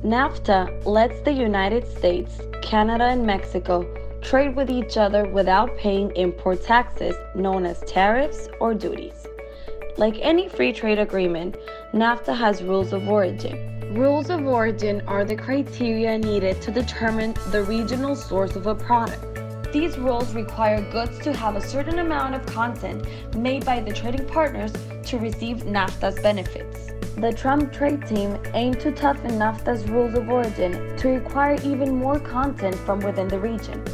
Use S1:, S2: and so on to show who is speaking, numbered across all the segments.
S1: NAFTA lets the United States, Canada, and Mexico trade with each other without paying import taxes known as tariffs or duties. Like any free trade agreement, NAFTA has rules of origin. Rules of origin are the criteria needed to determine the regional source of a product. These rules require goods to have a certain amount of content made by the trading partners to receive NAFTA's benefits. The Trump trade team aimed to toughen NAFTA's rules of origin to require even more content from within the region.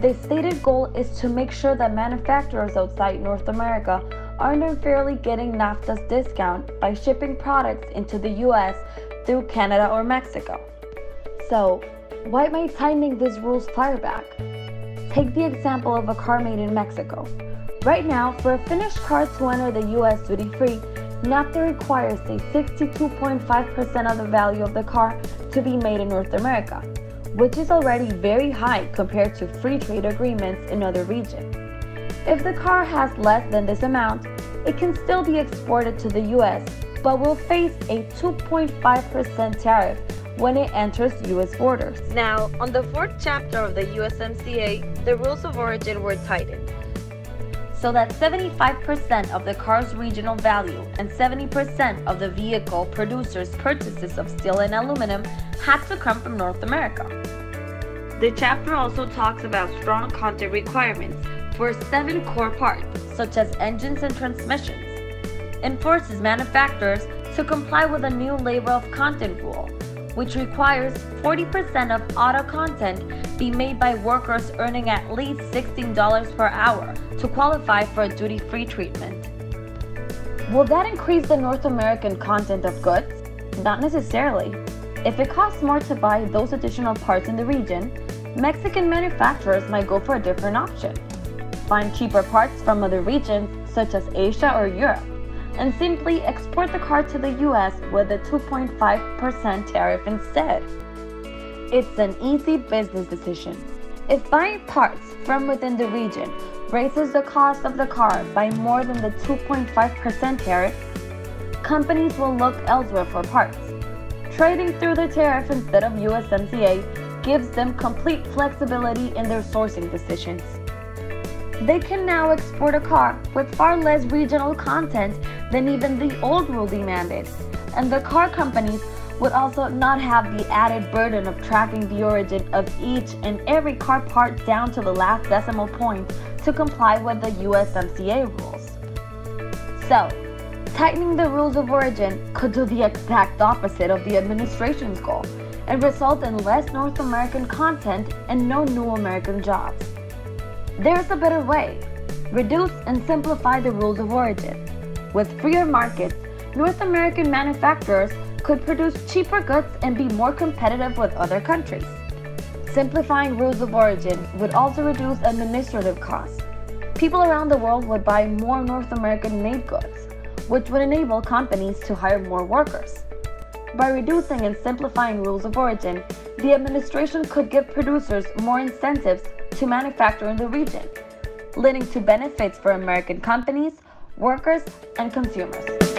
S1: The stated goal is to make sure that manufacturers outside North America aren't unfairly getting NAFTA's discount by shipping products into the US through Canada or Mexico. So, why might tightening these rules fire back? Take the example of a car made in Mexico. Right now, for a finished car to enter the US duty-free, NAFTA requires a 62.5% of the value of the car to be made in North America, which is already very high compared to free trade agreements in other regions. If the car has less than this amount, it can still be exported to the US, but will face a 2.5% tariff when it enters US borders. Now, on the fourth chapter of the USMCA, the rules of origin were tightened, so that 75% of the car's regional value and 70% of the vehicle producer's purchases of steel and aluminum had to come from North America. The chapter also talks about strong content requirements for 7 core parts, such as engines and transmissions. It forces manufacturers to comply with a new labor of content rule, which requires 40% of auto content be made by workers earning at least $16 per hour to qualify for a duty-free treatment. Will that increase the North American content of goods? Not necessarily. If it costs more to buy those additional parts in the region, Mexican manufacturers might go for a different option. Find cheaper parts from other regions, such as Asia or Europe, and simply export the car to the US with a 2.5% tariff instead. It's an easy business decision. If buying parts from within the region raises the cost of the car by more than the 2.5% tariff, companies will look elsewhere for parts. Trading through the tariff instead of USMCA gives them complete flexibility in their sourcing decisions. They can now export a car with far less regional content than even the old rule demanded, and the car companies would also not have the added burden of tracking the origin of each and every car part down to the last decimal point to comply with the USMCA rules. So, tightening the rules of origin could do the exact opposite of the administration's goal and result in less North American content and no new American jobs. There's a better way. Reduce and simplify the rules of origin. With freer markets, North American manufacturers could produce cheaper goods and be more competitive with other countries. Simplifying rules of origin would also reduce administrative costs. People around the world would buy more North American-made goods, which would enable companies to hire more workers. By reducing and simplifying rules of origin, the administration could give producers more incentives to manufacture in the region, leading to benefits for American companies, workers, and consumers.